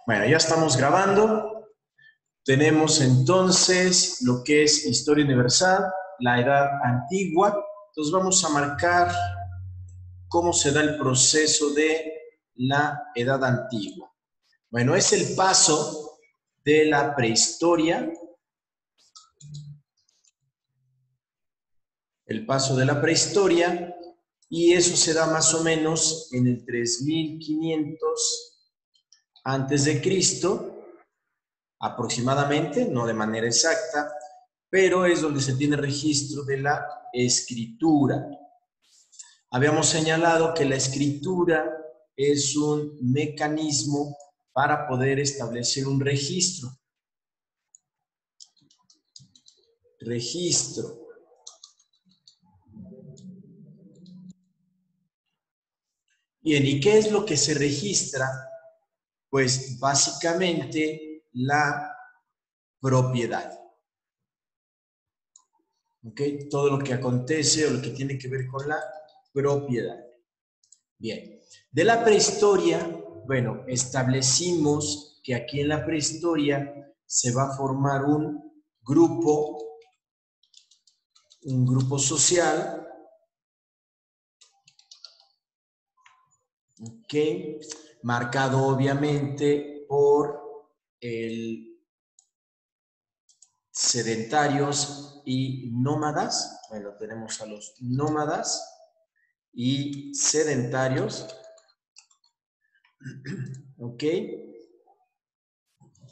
Bueno, ya estamos grabando. Tenemos entonces lo que es historia universal, la edad antigua. Entonces vamos a marcar cómo se da el proceso de la edad antigua. Bueno, es el paso de la prehistoria. El paso de la prehistoria, y eso se da más o menos en el 3500 antes de Cristo, aproximadamente, no de manera exacta, pero es donde se tiene registro de la escritura. Habíamos señalado que la escritura es un mecanismo para poder establecer un registro. Registro. Bien, ¿y qué es lo que se registra? Pues básicamente la propiedad. ¿Ok? Todo lo que acontece o lo que tiene que ver con la propiedad. Bien. De la prehistoria, bueno, establecimos que aquí en la prehistoria se va a formar un grupo social, ¿ok? Marcado obviamente por el sedentarios y nómadas. Bueno, tenemos a los nómadas y sedentarios, ¿ok?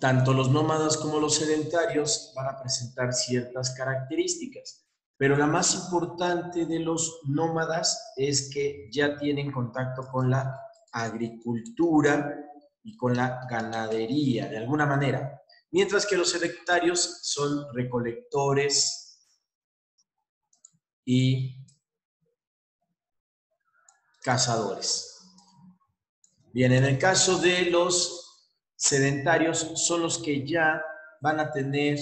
Tanto los nómadas como los sedentarios van a presentar ciertas características, pero la más importante de los nómadas es que ya tienen contacto con la agricultura y con la ganadería, de alguna manera, mientras que los sedentarios son recolectores y cazadores. Bien, en el caso de los sedentarios son los que ya van a tener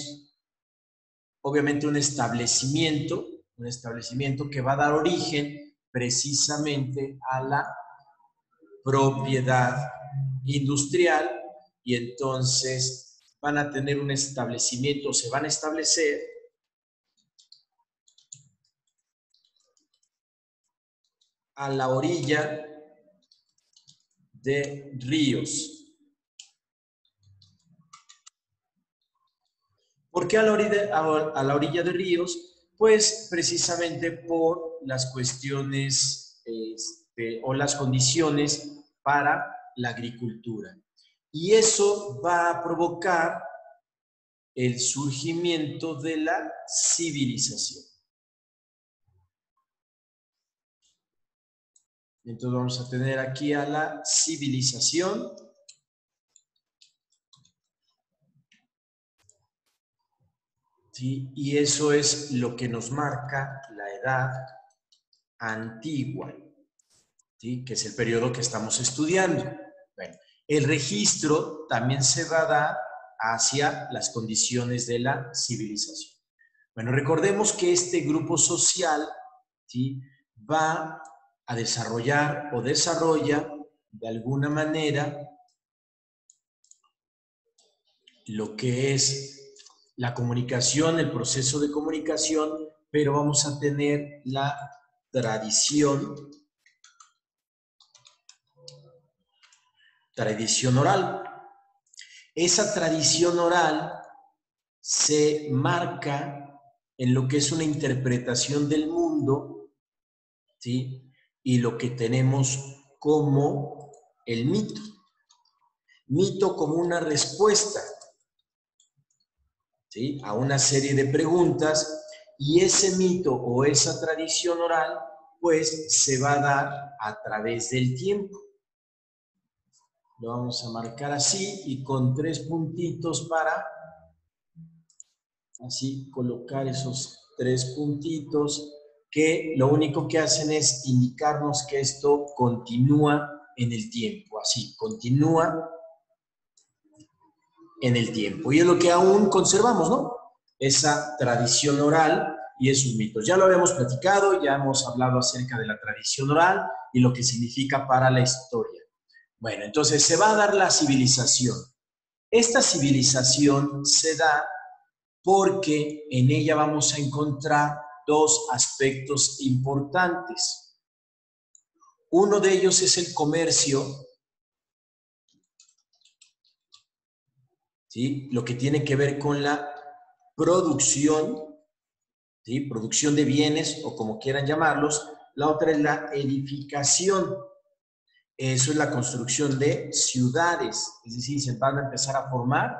obviamente un establecimiento que va a dar origen precisamente a la propiedad industrial, y entonces van a tener un establecimiento, se van a establecer a la orilla de ríos. ¿Por qué a la orilla de ríos? Pues precisamente por las cuestiones o las condiciones para la agricultura. Y eso va a provocar el surgimiento de la civilización. Entonces vamos a tener aquí a la civilización. ¿Sí? Y eso es lo que nos marca la edad antigua, ¿sí? Que es el periodo que estamos estudiando. Bueno, el registro también se va a dar hacia las condiciones de la civilización. Bueno, recordemos que este grupo social, ¿sí?, va a desarrollar o desarrolla de alguna manera lo que es la comunicación, el proceso de comunicación, pero vamos a tener la tradición oral. Esa tradición oral se marca en lo que es una interpretación del mundo, ¿sí?, y lo que tenemos como el mito. Mito como una respuesta, ¿sí?, a una serie de preguntas, y ese mito o esa tradición oral pues se va a dar a través del tiempo. Lo vamos a marcar así y con 3 puntitos para así colocar esos 3 puntitos que lo único que hacen es indicarnos que esto continúa en el tiempo, así, continúa en el tiempo. Y es lo que aún conservamos, ¿no? Esa tradición oral y esos mitos. Ya lo habíamos platicado, ya hemos hablado acerca de la tradición oral y lo que significa para la historia. Bueno, entonces se va a dar la civilización. Esta civilización se da porque en ella vamos a encontrar dos aspectos importantes. Uno de ellos es el comercio, ¿sí? Lo que tiene que ver con la producción, ¿sí? Producción de bienes o como quieran llamarlos. La otra es la edificación. Eso es la construcción de ciudades, es decir, se van a empezar a formar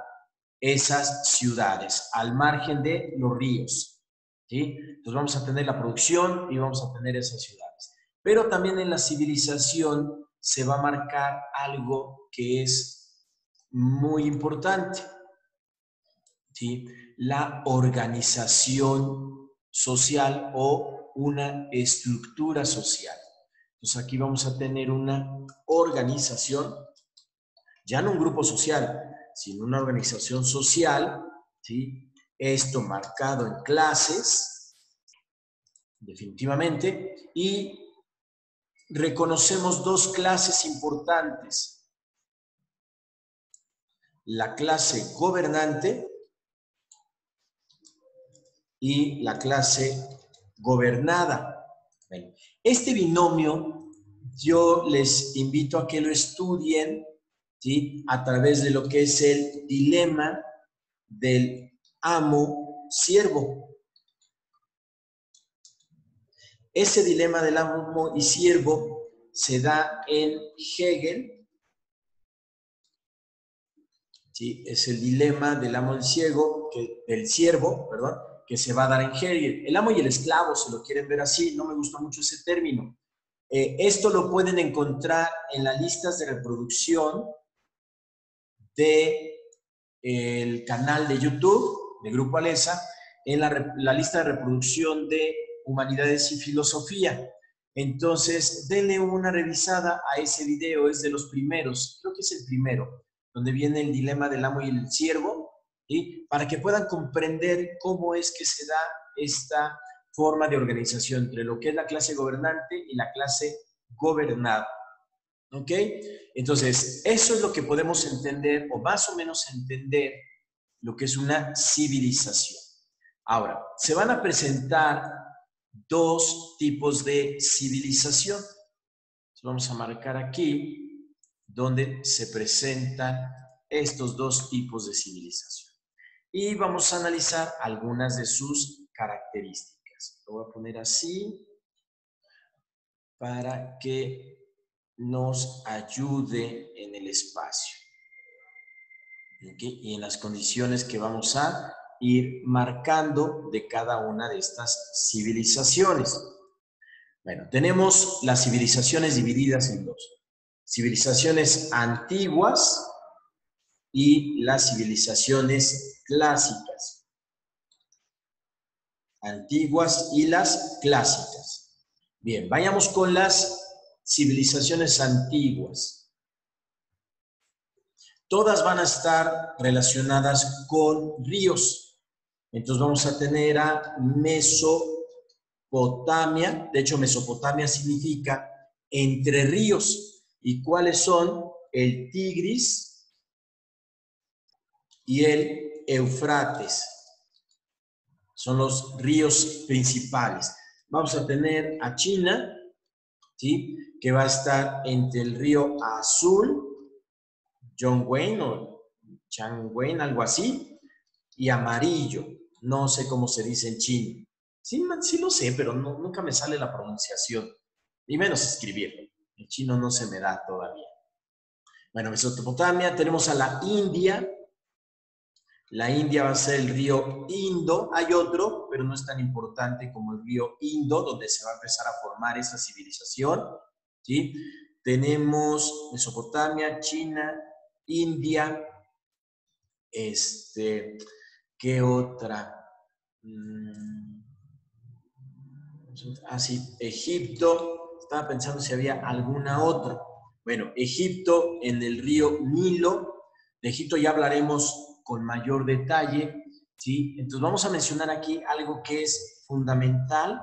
esas ciudades al margen de los ríos, ¿sí? Entonces vamos a tener la producción y vamos a tener esas ciudades. Pero también en la civilización se va a marcar algo que es muy importante, ¿sí? La organización social o una estructura social. Entonces aquí vamos a tener una organización, ya no un grupo social, sino una organización social, ¿sí? Esto marcado en clases, definitivamente, y reconocemos dos clases importantes. La clase gobernante y la clase gobernada. Bueno, este binomio yo les invito a que lo estudien, ¿sí? A través de lo que es el dilema del amo-siervo. Ese dilema del amo y siervo se da en Hegel, ¿sí? Es el dilema del amo y del siervo, perdón, que se va a dar en Hegel. El amo y el esclavo, si lo quieren ver así, no me gusta mucho ese término. Esto lo pueden encontrar en las listas de reproducción del canal de YouTube de Grupo Alesa, en la lista de reproducción de Humanidades y Filosofía. Entonces, denle una revisada a ese video, es de los primeros, creo que es el primero, donde viene el dilema del amo y el siervo, ¿sí? Para que puedan comprender cómo es que se da esta forma de organización entre lo que es la clase gobernante y la clase gobernada. ¿Ok? Entonces, eso es lo que podemos entender, o más o menos entender, lo que es una civilización. Ahora, se van a presentar dos tipos de civilización. Vamos a marcar aquí donde se presentan estos dos tipos de civilización. Y vamos a analizar algunas de sus características. Lo voy a poner así para que nos ayude en el espacio, ¿okay? Y en las condiciones que vamos a ir marcando de cada una de estas civilizaciones. Bueno, tenemos las civilizaciones divididas en dos. Civilizaciones antiguas y las civilizaciones clásicas. Antiguas y las clásicas. Bien, vayamos con las civilizaciones antiguas. Todas van a estar relacionadas con ríos. Entonces vamos a tener a Mesopotamia. De hecho, Mesopotamia significa entre ríos. ¿Y cuáles son? El Tigris y el Eufrates. Son los ríos principales. Vamos a tener a China, ¿sí? Que va a estar entre el río Azul, Zhongwen o Changwen, algo así, y amarillo. No sé cómo se dice en chino. Sí, sí lo sé, pero no, nunca me sale la pronunciación, ni menos escribirlo. El chino no se me da todavía. Bueno, Mesopotamia, tenemos a la India. La India va a ser el río Indo. Hay otro, pero no es tan importante como el río Indo, donde se va a empezar a formar esta civilización, ¿sí? Tenemos Mesopotamia, China, India, ¿qué otra? Sí, Egipto. Estaba pensando si había alguna otra. Bueno, Egipto en el río Nilo. De Egipto ya hablaremos con mayor detalle, ¿sí? Entonces vamos a mencionar aquí algo que es fundamental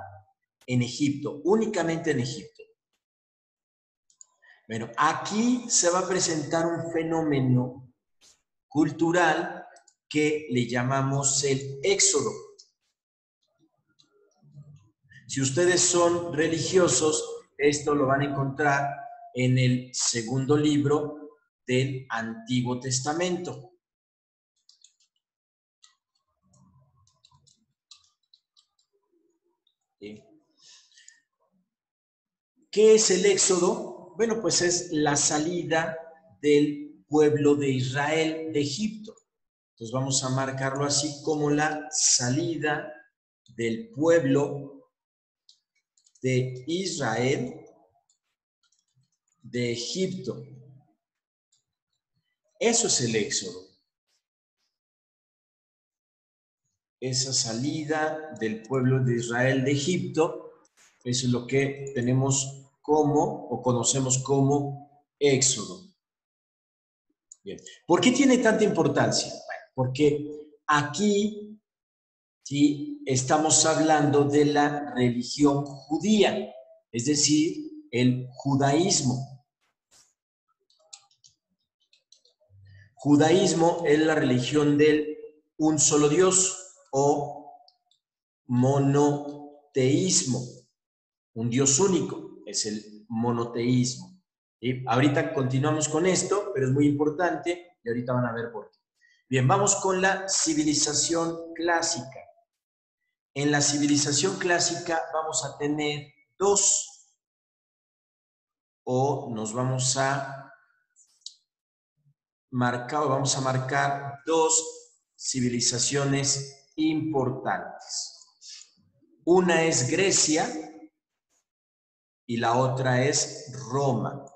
en Egipto, únicamente en Egipto. Bueno, aquí se va a presentar un fenómeno cultural que le llamamos el Éxodo. Si ustedes son religiosos, esto lo van a encontrar en el segundo libro del Antiguo Testamento. ¿Sí? ¿Qué es el Éxodo? Bueno, pues es la salida del pueblo de Israel de Egipto. Entonces vamos a marcarlo así como la salida del pueblo de Israel de Egipto. Eso es el Éxodo. Esa salida del pueblo de Israel de Egipto, eso es lo que tenemos como, o conocemos como Éxodo. Bien. ¿Por qué tiene tanta importancia? Bueno, porque aquí ¿sí? Estamos hablando de la religión judía, es decir, el judaísmo. Judaísmo es la religión del un solo Dios o monoteísmo, un Dios único, es el monoteísmo. ¿Sí? Ahorita continuamos con esto, pero es muy importante y ahorita van a ver por qué. Bien, vamos con la civilización clásica. En la civilización clásica vamos a tener dos, o nos vamos a marcar dos civilizaciones importantes. Una es Grecia y la otra es Roma.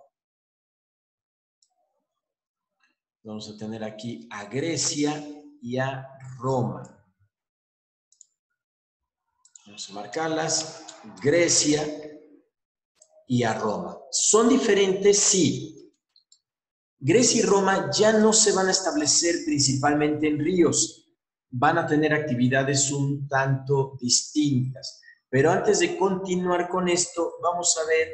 Vamos a tener aquí a Grecia y a Roma. Vamos a marcarlas, Grecia y a Roma. ¿Son diferentes? Sí. Grecia y Roma ya no se van a establecer principalmente en ríos, van a tener actividades un tanto distintas. Pero antes de continuar con esto, vamos a ver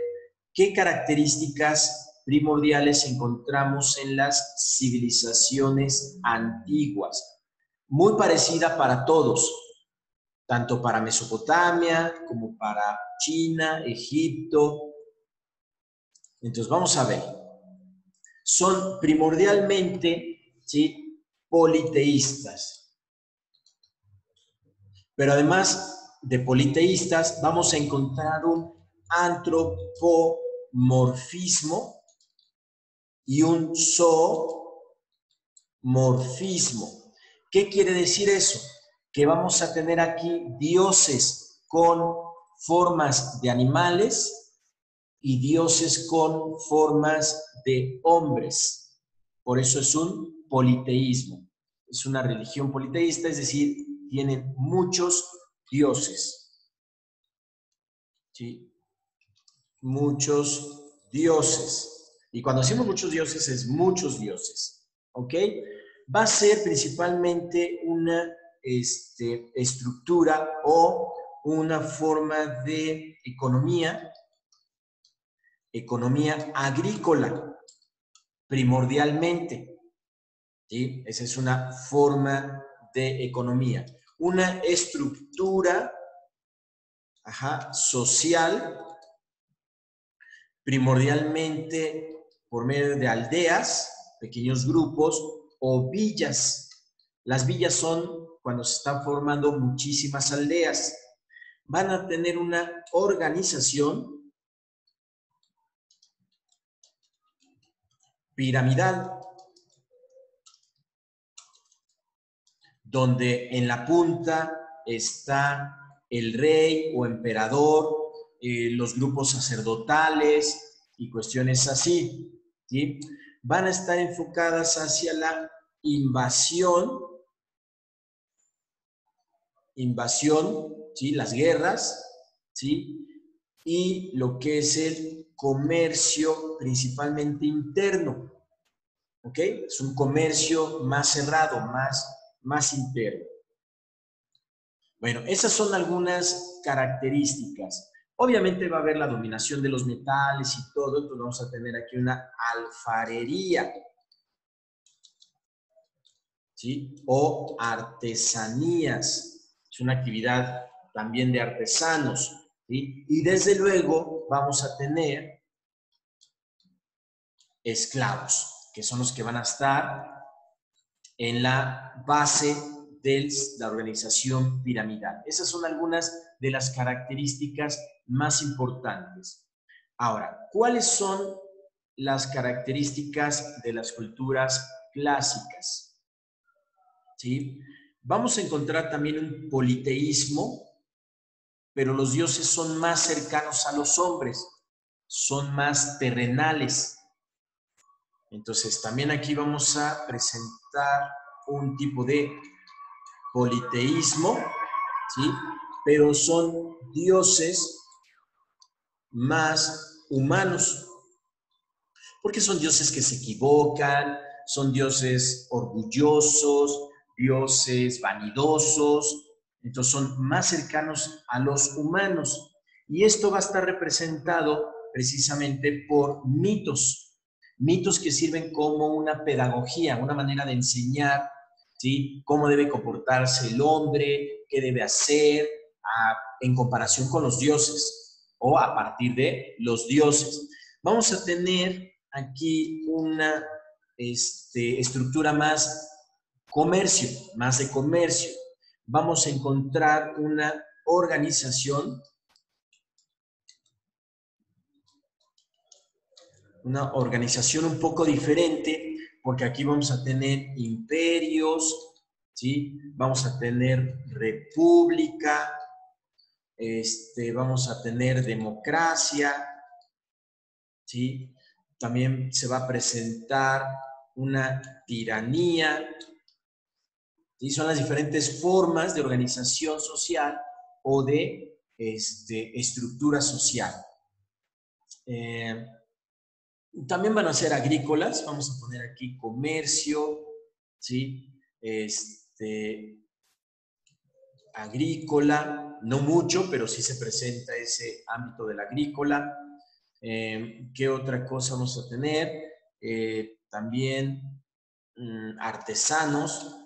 qué características primordiales encontramos en las civilizaciones antiguas. Muy parecida para todos, tanto para Mesopotamia como para China, Egipto. Entonces vamos a ver. Son primordialmente, ¿sí?, politeístas. Pero además de politeístas, vamos a encontrar un antropomorfismo y un zoomorfismo. ¿Qué quiere decir eso? Que vamos a tener aquí dioses con formas de animales y dioses con formas de hombres. Por eso es un politeísmo. Es una religión politeísta, es decir, tienen muchos dioses. ¿Sí? Muchos dioses. Y cuando decimos muchos dioses, es muchos dioses. ¿Ok? Va a ser principalmente una estructura o una forma de economía agrícola, primordialmente. ¿Sí? Esa es una forma de economía. Una estructura social, primordialmente por medio de aldeas, pequeños grupos o villas. Las villas son cuando se están formando muchísimas aldeas. Van a tener una organización piramidal, donde en la punta está el rey o emperador, los grupos sacerdotales y cuestiones así, ¿sí? Van a estar enfocadas hacia la invasión, ¿sí?, las guerras, ¿sí?, y lo que es el comercio principalmente interno, ¿ok? Es un comercio más cerrado, más interno. Bueno, esas son algunas características. Obviamente va a haber la dominación de los metales y todo, entonces vamos a tener aquí una alfarería. ¿sí? O artesanías, es una actividad también de artesanos, ¿sí? Y desde luego vamos a tener esclavos, que son los que van a estar en la base de la organización piramidal. Esas son algunas de las características más importantes. Ahora, ¿cuáles son las características de las culturas clásicas? ¿Sí? Vamos a encontrar también un politeísmo, pero los dioses son más cercanos a los hombres, son más terrenales. Entonces, también aquí vamos a presentar un tipo de politeísmo, ¿sí? Pero son dioses más humanos, porque son dioses que se equivocan, son dioses orgullosos, dioses vanidosos, entonces son más cercanos a los humanos. Y esto va a estar representado precisamente por mitos, mitos que sirven como una pedagogía, una manera de enseñar, ¿sí? Cómo debe comportarse el hombre, qué debe hacer en comparación con los dioses o a partir de los dioses. Vamos a tener aquí una estructura más comercio, más de comercio. Vamos a encontrar una organización un poco diferente, porque aquí vamos a tener imperios, ¿sí? Vamos a tener república, vamos a tener democracia, ¿sí? También se va a presentar una tiranía, ¿sí? Son las diferentes formas de organización social o de estructura social. También van a ser agrícolas, vamos a poner aquí comercio, ¿sí? Agrícola, no mucho, pero sí se presenta ese ámbito del agrícola. ¿Qué otra cosa vamos a tener? También artesanos.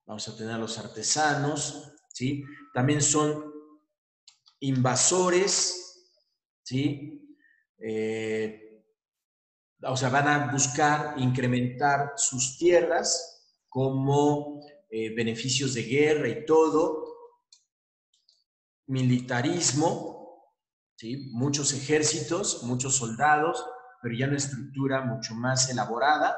Vamos a tener a los artesanos, ¿sí? También son invasores, ¿sí? O sea, van a buscar incrementar sus tierras como beneficios de guerra y todo. Militarismo, ¿sí? Muchos ejércitos, muchos soldados, pero ya una estructura mucho más elaborada,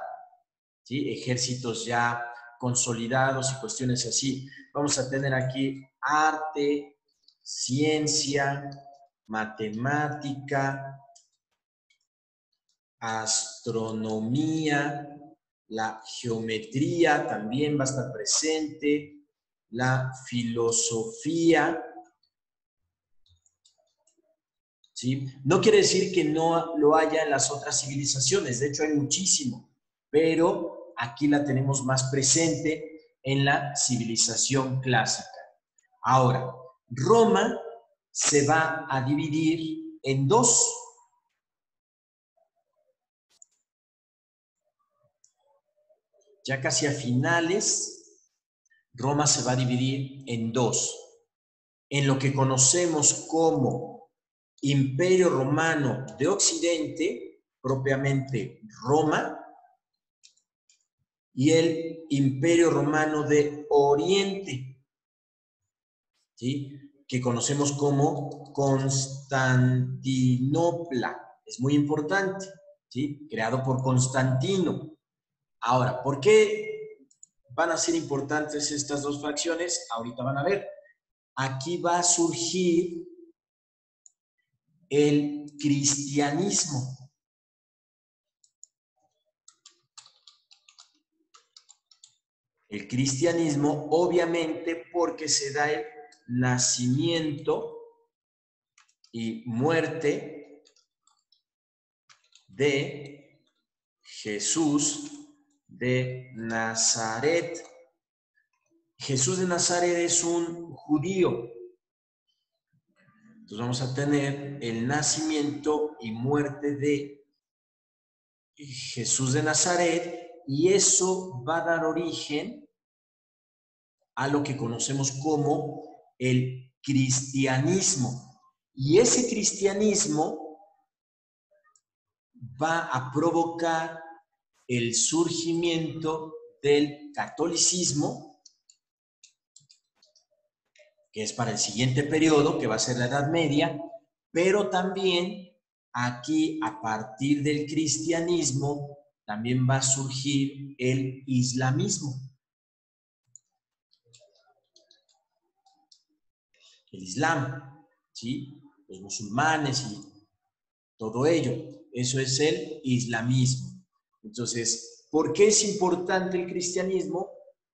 ¿sí? Ejércitos ya consolidados y cuestiones así. Vamos a tener aquí arte, ciencia, matemática, astronomía, la geometría también va a estar presente, la filosofía, ¿sí? No quiere decir que no lo haya en las otras civilizaciones, de hecho hay muchísimo, pero aquí la tenemos más presente en la civilización clásica. Ahora, Roma se va a dividir en dos. Ya casi a finales, Roma se va a dividir en dos. En lo que conocemos como Imperio Romano de Occidente, propiamente Roma, y el Imperio Romano de Oriente, ¿sí? Que conocemos como Constantinopla. Es muy importante, ¿sí? Creado por Constantino. Ahora, ¿por qué van a ser importantes estas dos facciones? Ahorita van a ver. Aquí va a surgir el cristianismo. El cristianismo, obviamente, porque se da el nacimiento y muerte de Jesús de Nazaret. Jesús de Nazaret es un judío. Entonces vamos a tener el nacimiento y muerte de Jesús de Nazaret Y eso va a dar origen a lo que conocemos como el cristianismo. Y ese cristianismo va a provocar el surgimiento del catolicismo, que es para el siguiente periodo, que va a ser la Edad Media, pero también aquí, a partir del cristianismo, también va a surgir el islamismo. El Islam, ¿sí? Los musulmanes y todo ello. Eso es el islamismo. Entonces, ¿por qué es importante el cristianismo?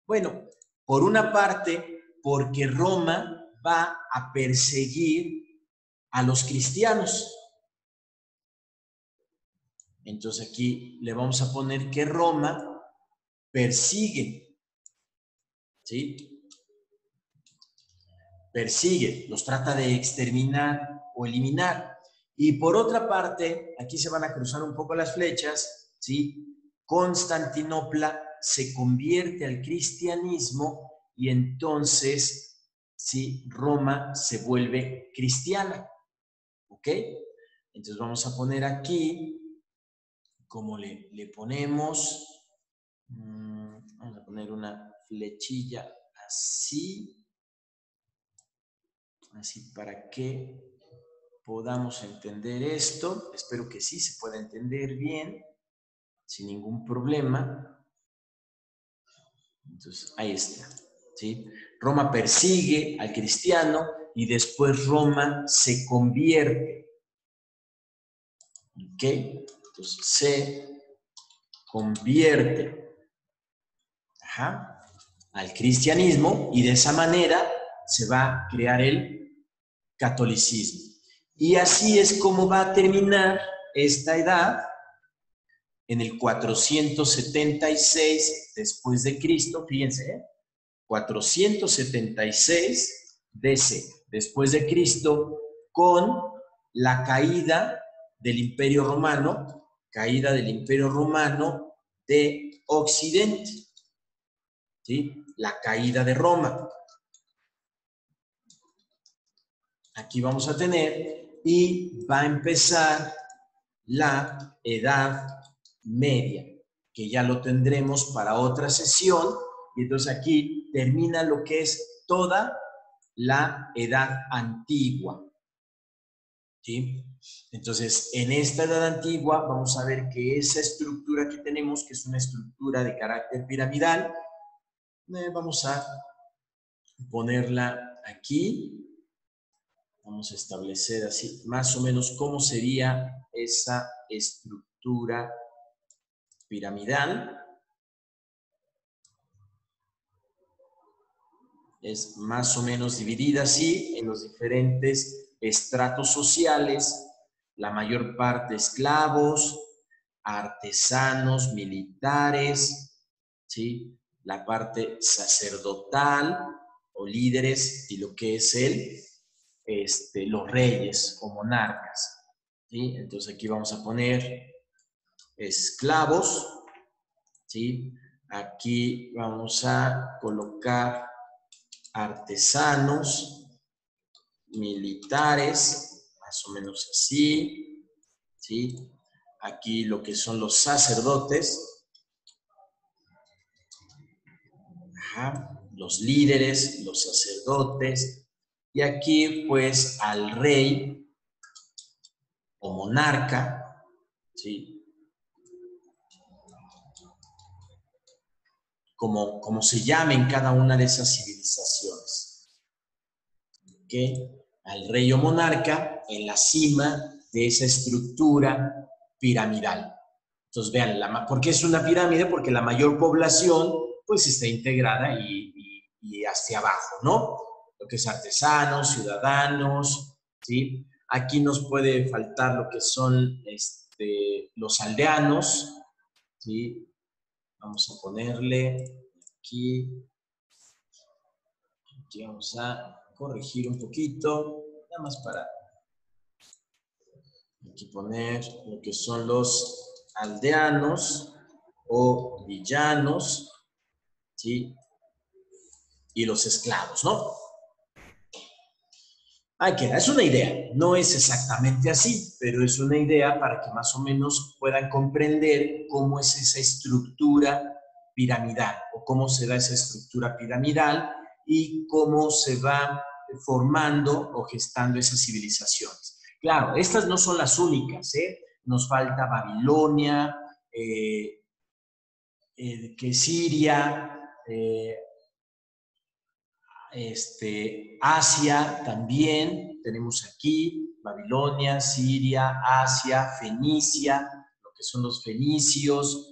Bueno, por una parte, porque Roma va a perseguir a los cristianos. Entonces aquí le vamos a poner que Roma persigue, ¿sí? Persigue, los trata de exterminar o eliminar. Y por otra parte, aquí se van a cruzar un poco las flechas, ¿sí? Constantinopla se convierte al cristianismo y entonces, ¿sí? Roma se vuelve cristiana, ¿ok? Entonces vamos a poner aquí, como le ponemos, vamos a poner una flechilla así, así para que podamos entender esto. Espero que sí se pueda entender bien, sin ningún problema. Entonces, ahí está, ¿sí? Roma persigue al cristiano y después Roma se convierte. ¿Ok? Entonces, se convierte al cristianismo y de esa manera se va a crear el catolicismo. Y así es como va a terminar esta edad en el 476 después de Cristo, fíjense, 476 DC después de Cristo, con la caída del Imperio Romano, de Occidente, ¿sí? La caída de Roma. Aquí vamos a tener, y va a empezar la Edad Media, que ya lo tendremos para otra sesión, y entonces aquí termina lo que es toda la Edad Antigua, ¿sí? Entonces, en esta Edad Antigua vamos a ver que esa estructura que tenemos, que es una estructura de carácter piramidal, vamos a ponerla aquí. Vamos a establecer así más o menos cómo sería esa estructura piramidal. Es más o menos dividida así en los diferentes estratos sociales, la mayor parte esclavos, artesanos, militares, ¿sí? La parte sacerdotal o líderes y lo que es los reyes o monarcas, ¿sí? Entonces aquí vamos a poner esclavos, ¿sí? Aquí vamos a colocar artesanos, militares, más o menos así, ¿sí? Aquí lo que son los sacerdotes, los líderes, los sacerdotes, y aquí pues al rey o monarca, ¿sí? Como se llame en cada una de esas civilizaciones. ¿Okay? Al rey o monarca en la cima de esa estructura piramidal. Entonces vean, ¿por qué es una pirámide? Porque la mayor población pues está integrada y hacia abajo, ¿no? Lo que es artesanos, ciudadanos, ¿sí? Aquí nos puede faltar lo que son los aldeanos, ¿sí? Vamos a ponerle aquí vamos a corregir un poquito, nada más para aquí poner lo que son los aldeanos o villanos, ¿sí? Y los esclavos, ¿no? Ahí queda, es una idea, no es exactamente así, pero es una idea para que más o menos puedan comprender cómo es esa estructura piramidal o cómo se da esa estructura piramidal y cómo se va formando o gestando esas civilizaciones. Claro, estas no son las únicas, ¿eh? Nos falta Babilonia, que Siria, Asia también, tenemos aquí Babilonia, Siria, Asia, Fenicia, lo que son los fenicios,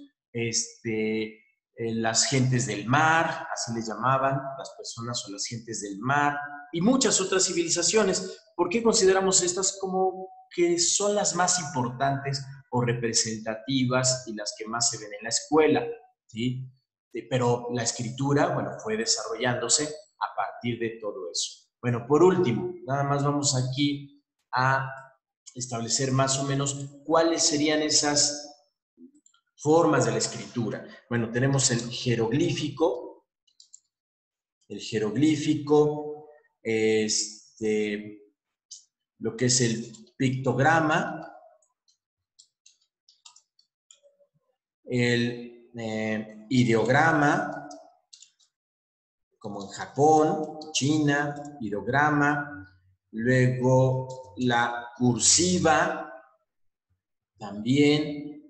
las gentes del mar, así les llamaban, las personas o las gentes del mar, y muchas otras civilizaciones. ¿Por qué consideramos estas como que son las más importantes o representativas y las que más se ven en la escuela? ¿Sí? Pero la escritura, bueno, fue desarrollándose a partir de todo eso. Bueno, por último, nada más vamos aquí a establecer más o menos cuáles serían esas formas de la escritura. Bueno, tenemos el jeroglífico, lo que es el pictograma, el ideograma, como en Japón, China, ideograma, luego la cursiva, también,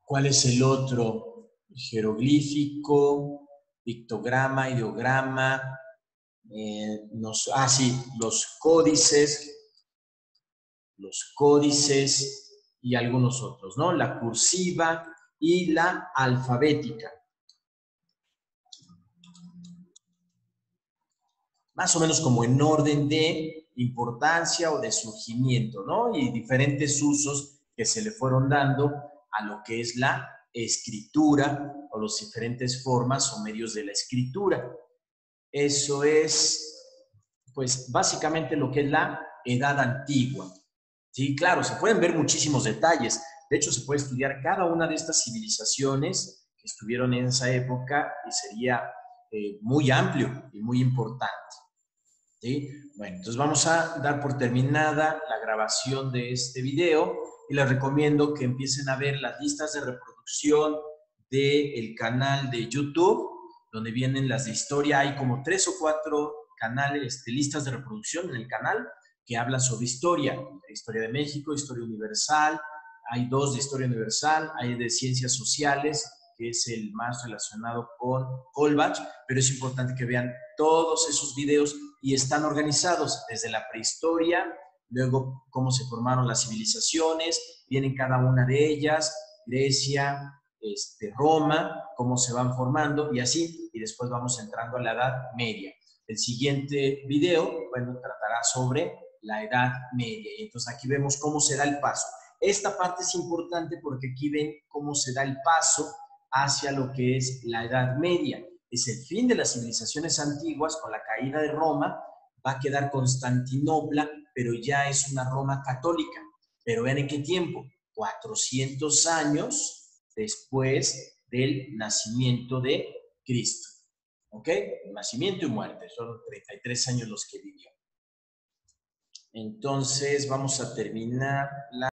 ¿cuál es el otro? Jeroglífico, pictograma, ideograma, sí, los códices y algunos otros, ¿no? La cursiva y la alfabética. Más o menos como en orden de importancia o de surgimiento, ¿no? Y diferentes usos que se le fueron dando a lo que es la escritura o las diferentes formas o medios de la escritura. Eso es, pues, básicamente lo que es la Edad Antigua. Sí, claro, se pueden ver muchísimos detalles. De hecho, se puede estudiar cada una de estas civilizaciones que estuvieron en esa época y sería muy amplio y muy importante. ¿Sí? Bueno, entonces vamos a dar por terminada la grabación de este video y les recomiendo que empiecen a ver las listas de reproducción del canal de YouTube, donde vienen las de historia. Hay como 3 o 4 canales, listas de reproducción en el canal que hablan sobre historia, historia de México, historia universal. Hay 2 de historia universal, hay de ciencias sociales, que es el más relacionado con Colbach, pero es importante que vean todos esos videos y están organizados desde la prehistoria, luego cómo se formaron las civilizaciones, vienen cada una de ellas, Grecia, Roma, cómo se van formando y así, y después vamos entrando a la Edad Media. El siguiente video, bueno, tratará sobre la Edad Media, y entonces aquí vemos cómo se da el paso. Esta parte es importante porque aquí ven cómo se da el paso hacia lo que es la Edad Media. Es el fin de las civilizaciones antiguas. Con la caída de Roma va a quedar Constantinopla, pero ya es una Roma católica. Pero vean en qué tiempo, 400 años después del nacimiento de Cristo. ¿Ok? Nacimiento y muerte, son 33 años los que vivió. Entonces vamos a terminar la